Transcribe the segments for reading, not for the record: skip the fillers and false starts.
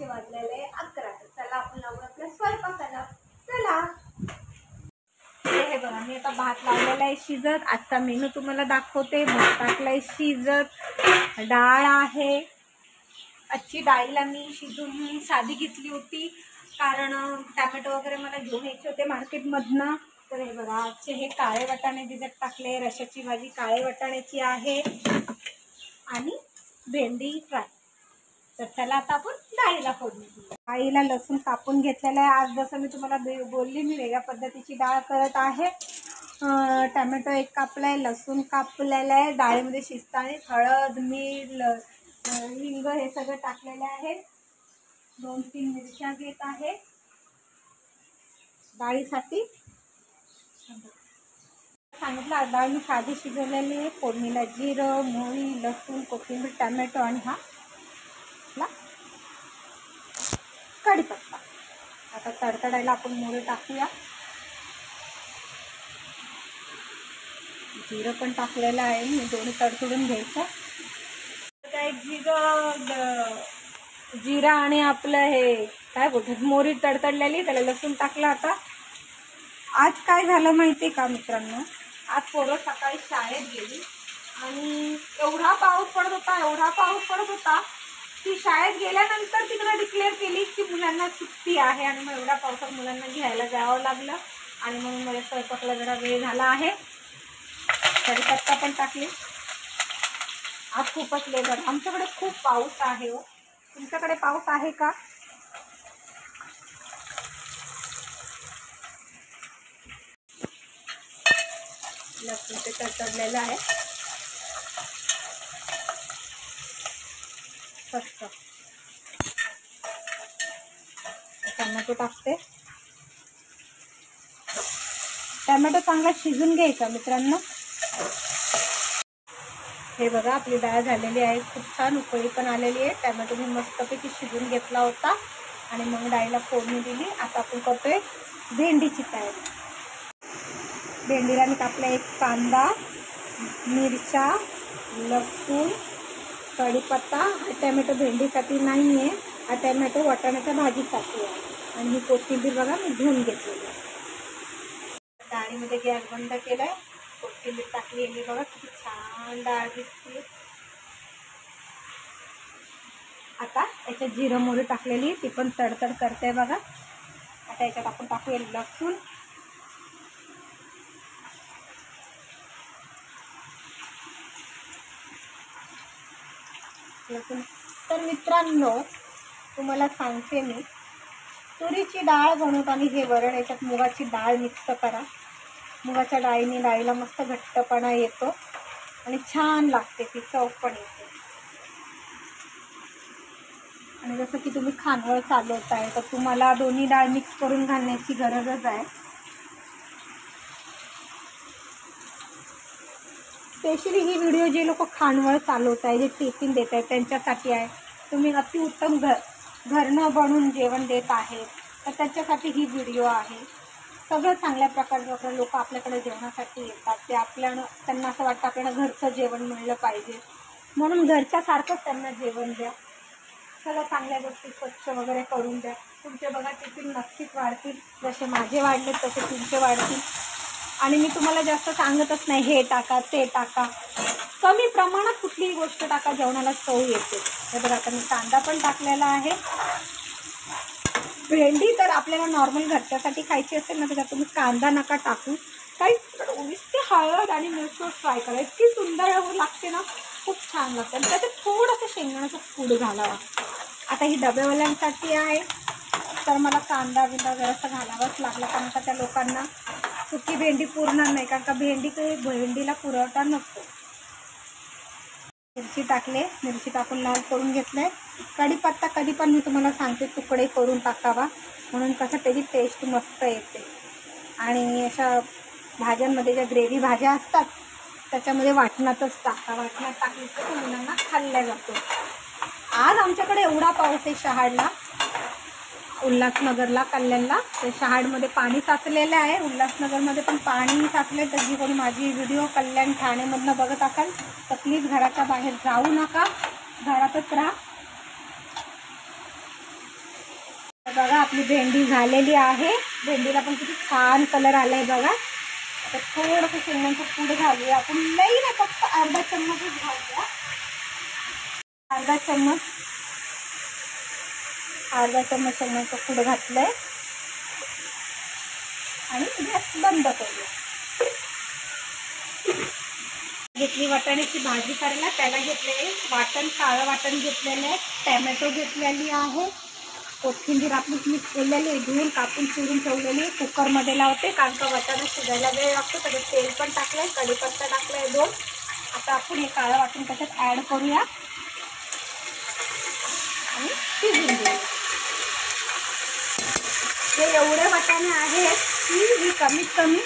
वाजलेले 11. चला आपण लागू आपल्या स्वयंपाकाला. चला. हे बघा मी आता भात लावलेला आहे शिजत. आजचा मेनू तुम्हाला दाखवते. भात टाकलाय शिजत. डाळ आहे. आजची डाळीला मी शिजून साधी घेतली होती कारण टॅमॅटो वगैरे मला घेऊन यायचे होते मार्केटमधनं. तर हे बघा आजचे हे काळे वाटाणे भिजत टाकले. रशाची भाजी काळे वाटाण्याची आहे आणि भेंडी फ्राय. तर चला आता आपण डाळीला फोडणी देऊ. डाळीला लसूण कापून घेतलेला आहे. आज जसं मी तुम्हाला बोलली मी वेगळ्या पद्धतीची डाळ करत आहे. टॅमॅटो एक कापलाय, लसूण कापलेला आहे. डाळीमध्ये शिजताना हळद, मीठ, हिंग हे सगळं टाकलेलं आहे. 2-3 मिरच्या घेत आहे डाळीसाठी. सांगितलं डाळ मी साधी शिजवलेली आहे. फोडणीला जिरं, मोहरी, लसूण, कोथिंबीर, टॅमॅटो आणि हा कढीपत्ता. आता तडतडायला आपण मोहरी टाकूया. जिरं पण टाकलेलं आहे मी. दोन्ही तडतडून घ्यायचं. काय जिरा आणि आपलं हे काय बोलतात मोहरी तडतडलेली. त्याला लसूण टाकलं. आता आज काय झालं माहिती का मित्रांनो, आज पोरं सकाळी शाळेत गेली आणि एवढा पाऊस पडत होता की शाळेत गेल्यानंतर तिकडे डिक्लेअर केली की मुलांना सुट्टी आहे. आणि मग एवढ्या पावसात मुलांना घ्यायला जावं लागलं आणि म्हणून मला स्वयंपाकला जरा वेळ झाला आहे. कढीपत्ता पण टाकली. आज खूपच लेट झालं. आमच्याकडे खूप पाऊस आहे. हो, तुमच्याकडे पाऊस आहे का? लसूण ते तडतडलेलं आहे. फक्त टॅमॅटो टाकते. टॅमॅटो चांगला शिजून घ्यायचा मित्रांनो. हे बघा आपली डाळ झालेली आहे. खूप छान उकळी पण आलेली आहे. टॅमॅटो मी मस्तपैकी शिजून घेतला होता आणि मग डाळीला फोडणी दिली. आता आपण करतोय भेंडीची तयारी. भेंडीला मी टाकला एक कांदा, मिरच्या, लसूण, कढीपत्ता. हा टॅमॅटो भेंडीसाठी नाही आहे, हा टॅमॅटो वाटाण्याच्या भाजीसाठी आहे. आणि ही कोथिंबीर बघा मी धुवून घेतलेली आहे. डाळीमध्ये गॅस बंद केलाय. कोथिंबीर टाकली आहे. बघा किती छान डाळ दिसते. आता याच्यात जिरं मोहरी टाकलेली ती पण तडतड करते बघा. आता याच्यात आपण टाकूया लसूण. तर मित्रांनो तुम्हाला सांगते मी, तुरीची डाळ बनवताना हे वरण याच्यात मुगाची डाळ मिक्स करा. मुगाच्या डाळीने डाळीला मस्त घट्टपणा येतो आणि छान लागते. ती चव पण येते. आणि जसं की तुम्ही खानवळ चालवताय तर तुम्हाला दोन्ही डाळ मिक्स करून घालण्याची गरजच आहे. स्पेशली ही व्हिडिओ जे लोक खानवळ चालवत आहे, जे टिफिन देत आहेत त्यांच्यासाठी आहे. तुम्ही अतिउत्तम घरनं बनवून जेवण देत आहे तर त्याच्यासाठी ही व्हिडिओ आहे. सगळं चांगल्या प्रकारचे लोक आपल्याकडे जेवणासाठी येतात. ते त्यांना असं वाटतं आपल्याला घरचं जेवण मिळलं पाहिजे म्हणून घरच्यासारखंच त्यांना जेवण द्या. सगळं चांगल्या गोष्टी स्वच्छ वगैरे करून द्या. तुमचे बघा टिफिन नक्कीच वाढतील. जसे माझे वाढले तसे तुमचे वाढतील. आणि मी तुम्हाला जास्त सांगतच नाही हे टाका ते टाका. कमी प्रमाणात कुठलीही गोष्ट टाका, जेवणाला चव येते. हे बघा आता मी कांदा पण टाकलेला आहे. भेंडी तर आपल्याला नॉर्मल घरच्यासाठी खायची असेल ना त्याच्यात तुम्ही कांदा नका टाकू. काही नुसते हळद आणि मिरची फ्राय करा. इतकी सुंदर लागते ना, खूप छान लागते. आणि त्याच्यात थोडंसं शेंगदाण्याचं कूट घालावा. आता ही डबेवाल्यांसाठी आहे तर मला कांदा बिंदा जरासा घालावाच लागला कारण का त्या लोकांना सुकी भेंडी पुरणार नाही कारण का भेंडीला पुरवठा नसतो. मिरची टाकले. मिरची टाकून लाल करून घेतले. कढीपत्ता कधी पण मी तुम्हाला सांगते तुकडे करून टाकावा म्हणून कसं त्याची टेस्ट मस्त येते. आणि अशा भाज्यांमध्ये ज्या ग्रेव्ही भाज्या असतात त्याच्यामध्ये वाटणातच टाका. वाटणात टाकली तर मुलांना खाल्ल्या जातो. आज आमच्याकडे एवढा पाऊस आहे शहाडला, उल्हासनगरला, कल्याणला. तर शहाडमध्ये पाणी साचलेलं आहे. उल्हासनगरमध्ये पण पाणी साचले. तर जी कोणी माझी व्हिडिओ कल्याण ठाणेमधनं बघत असाल तर प्लीज घराच्या बाहेर जाऊ नका, घरातच राहा. बघा आपली भेंडी झालेली आहे. भेंडीला पण किती छान कलर आलाय बघा. आता थोडंसं शेंगदाण्याचं पूड घालूया आपण. नाही ना, फक्त अर्धा चम्मचच घालूया. अर्धा चम्मच शेंगदाण्याचं पूड घातलंय आणि गॅस बंद करूया. घेतली वाटाण्याची भाजी करायला. त्याला घेतले वाटण, काळं वाटण घेतलेलं आहे. टॅमॅटो घेतलेली आहे. कोथिंबीर आपली मिक्स केलेली आहे, धुवून कापून चिरून ठेवलेली. कुकरमध्ये लावते कारण का वाटाणा शिजायला वेळ लागतो. त्याच्यात तेल पण टाकलं आहे, कढीपत्ता टाकला आहे 2. आता आपण हे काळं वाटण त्याच्यात ॲड करूया आणि शिजून घेऊया. हे एवढे वाटाणे आहेत की ही कमीत कमी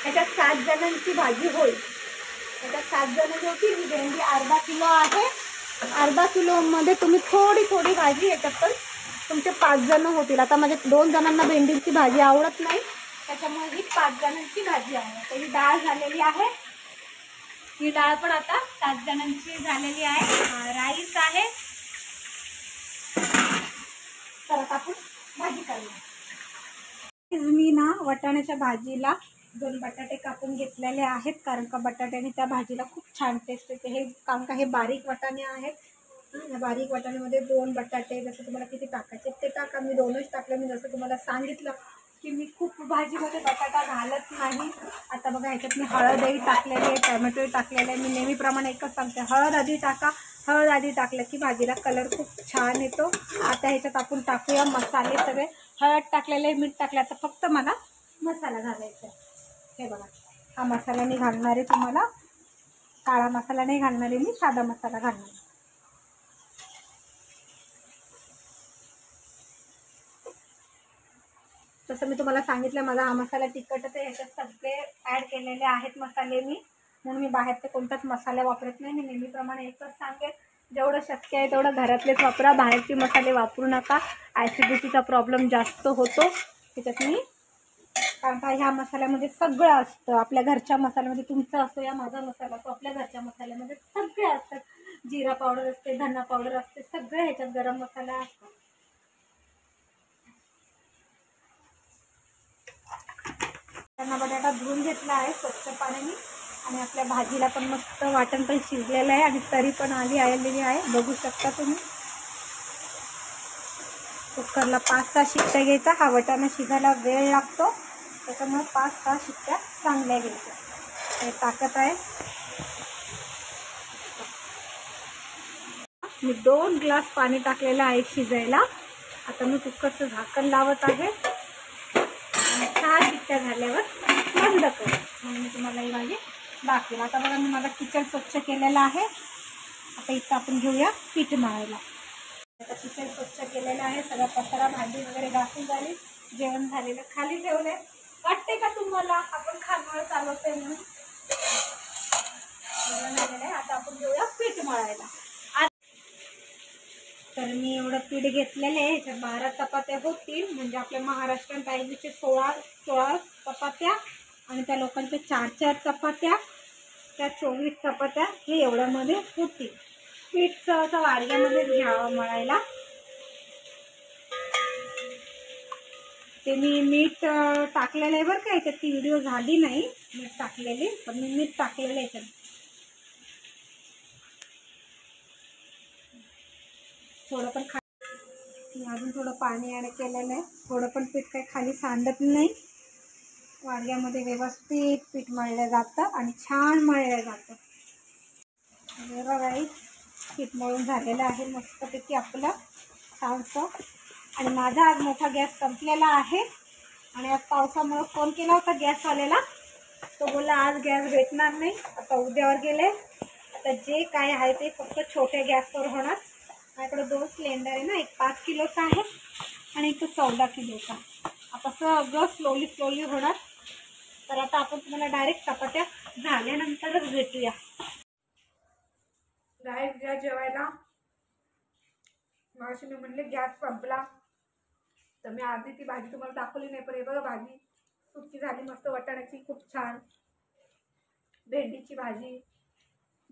त्याच्यात 7 जणांची भाजी होईल. त्याच्यात 7 जणांची होती. ही भेंडी अर्धा किलो आहे. अर्धा किलोमध्ये तुम्ही थोडी भाजी याच्यात पण तुमचे 5 जण होतील. आता माझ्या 2 जणांना भेंडीची भाजी आवडत नाही, त्याच्यामुळे ही 5 जणांची भाजी आहे. तर ही डाळ झालेली आहे. ही डाळ पण आता 7 जणांची झालेली आहे. राईस आहे. तर आता आपण भाजी करूया. मी ना वाटाण्याच्या भाजीला 2 बटाटे कापून घेतलेले आहेत कारण का बटाट्याने त्या भाजीला खूप छान टेस्ट येते. हे कारण का हे बारीक वाटाणे आहेत. बारीक वाटाण्यामध्ये 2 बटाटे, जसं तुम्हाला किती टाकायचे ते टाका. मी 2च टाकले. मी जसं तुम्हाला सांगितलं की मी खूप भाजीमध्ये बटाटा घालत नाही. आता बघा ह्याच्यात मी हळदही टाकलेली आहे, टॅमॅटोही टाकलेले आहे. मी नेहमीप्रमाणे एकच सांगते, हळद आधी टाका. हळद आधी टाकलं की भाजीला कलर खूप छान येतो. आता ह्याच्यात आपण टाकूया मसाले सगळे. हळद टाकलेले, मीठ टाकले. आता फक्त मला मसाला घालायचा आहे. हे बघा, हा मसाला मी घालणार आहे. तुम्हाला काळा मसाला नाही घालणार आहे, मी साधा मसाला घालणार आहे. तसं मी तुम्हाला सांगितलं माझा हा मसाला तिखट आहे. ह्याच्यात सगळे ॲड केलेले आहेत मसाले मी, म्हणून मी बाहेरचे कोणताच मसाला वापरत नाही. मी नेहमीप्रमाणे एकच सांगेन, जेवढं शक्य आहे तेवढं घरातलेच वापरा. बाहेरचे मसाले वापरू नका. ॲसिडिटीचा प्रॉब्लेम जास्त होतो त्याच्यात. मी कारण का ह्या मसाल्यामध्ये सगळं असतं. आपल्या घरच्या मसाल्यामध्ये तुमचं असो या माझा मसाला असो, आपल्या घरच्या मसाल्यामध्ये सगळे असतात. जिरा पावडर असते, धना पावडर असते, सगळे ह्याच्यात गरम मसाला असतो. त्यांना बटाटा धुवून घेतला आहे स्वच्छ पाण्याने आणि आपल्या भाजीला पण मस्त वाटण पण शिजलेलं आहे आणि तरी पण आलेली आहे. बघू शकता तुम्ही. कुकरला 5-6 शिट्ट्या घ्यायचा. हा वाटाणा शिजायला वेळ लागतो, त्याच्यामुळे 5-6 शिट्ट्या चांगल्या घ्यायच्या. हे टाकत आहे. मी 2 ग्लास पाणी टाकलेलं आहे शिजायला. आता मी कुकरचं झाकण लावत आहे आणि 6 शिट्ट्या झाल्यावर बंद कर. मग मी तुम्हाला ही भाजी दाखवेल. आता बघा मी माझा किचन स्वच्छ केलेला आहे. आता इथं आपण घेऊया पीठ मळायला. आता किचन स्वच्छ केलेलं आहे. सगळा पसारा भाजी वगैरे घासून झाली. जेवण झालेलं खाली ठेवले. वाटते का तुम्हाला आपण खानावळ चालवतोय म्हणून? जेवण झालेलं आहे. आता आपण घेऊया पीठ मळायला. तर मी एवढं पीठ घेतलेलं आहे. ह्याच्यात 12 चपात्या होतील. म्हणजे आपल्या महाराष्ट्रीयन टाईपचे 16 चपात्या आणि त्या लोकांच्या 4 चपात्या, त्या 24 चपात्या हे एवढ्यामध्ये होतील. पीठ असं वाडग्यामध्ये घ्यावं मळायला. ते मी मीठ टाकलेलं आहे बरं का. याच्यात ती व्हिडिओ झाली नाही मीठ टाकलेली, पण मी मीठ टाकलेलं आहे याच्यात. थोडं पण मी अजून थोडं पाणी ॲड केलेलं आहे. थोडं पण पीठ काही खाली सांडत नाही. वाडग्यामध्ये व्यवस्थित पीठ मळलं जातं आणि छान मळलं जातं. बघा पीठ मळून झालेलं आहे मस्तपैकी आपलं छानसं. आणि माझा आज मोठा गॅस संपलेला आहे आणि आज पावसामुळे फोन केला होता गॅसवाल्याला. तो बोलला आज गॅस भेटणार नाही, आता उद्यावर गेले. आता जे काय आहे ते फक्त छोट्या गॅसवर होणार. माझ्याकडे 2 सिलेंडर आहे ना, एक 5 किलोचा आहे आणि एक 14 किलोचा. आता सगळं स्लोली होणार. तर आता आपण तुम्हाला डायरेक्ट चपात्या झाल्यानंतरच भेटूया. डायरेक्ट द्या जेवायला. मावशी मी म्हणले गॅस संपला, तर मी आधी ती भाजी तुम्हाला दाखवली नाही. पण हे बघा भाजी सुकी झाली मस्त वाटाण्याची, खूप छान. भेंडीची भाजी.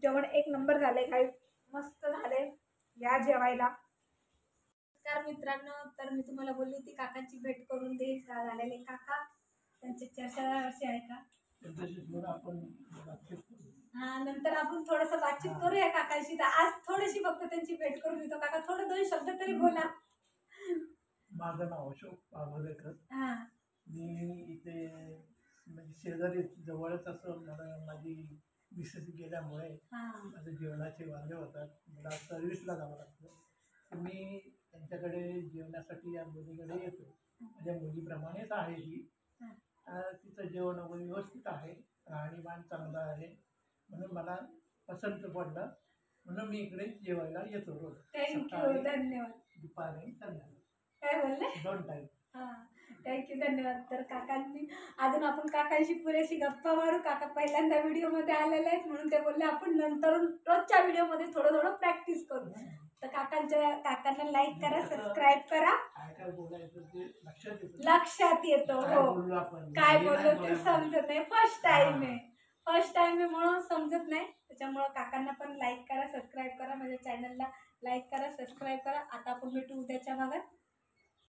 जेवण 1 नंबर झाले. काही मस्त झाले. या जेवायला. नमस्कार मित्रांनो, तर मी तुम्हाला बोलली होती काकांची भेट करून देईल का झालेले काका, त्यांची चर्चा अशी आहे का हा, नंतर आपण थोडंसं बातचीत करूया काकांशी. तर आज थोडीशी फक्त त्यांची भेट करून देतो. काका थोडं 2 शब्द तरी बोला. माझं नाव अशोक पाभरेकर. हा मी इथे म्हणजे शेजारी जवळच असं मला माझी मिसेस गेल्यामुळे हा माझं जेवणाचे वांदे होतात. मला सर्व्हिसला जावं लागतं. तर मी त्यांच्याकडे जेवणासाठी या मुलीकडे येतो. माझ्या मुलीप्रमाणेच आहे ती. तिचं जेवण वगैरे व्यवस्थित आहे, राहणीमान चांगलं आहे, म्हणून मला पसंत पडलं. म्हणून मी इकडे जेवायला येतो रोज. थँक्यू, धन्यवाद. दुपारी संध्याकाळी काय बोलले? 2 टाईम. हा, थँक्यू, धन्यवाद. तर काकांनी अजून आपण काकांशी पुरेशी गप्पा मारू. काका पहिल्यांदा व्हिडिओमध्ये आलेले आहेत, म्हणून ते बोलले आपण नंतर रोजच्या व्हिडिओमध्ये थोडं थोडं प्रॅक्टिस करू. तर काकांना लाईक करा, सबस्क्राईब करा. काय बोलायचं ते लक्षात येतो. हो, काय बोललो ते समजत नाही. फर्स्ट टाइम आहे म्हणून समजत नाही. त्याच्यामुळं काकांना पण लाईक करा, सबस्क्राईब करा. माझ्या चॅनलला लाईक करा, सबस्क्राईब करा. आता आपण भेटू उद्याच्या भागात.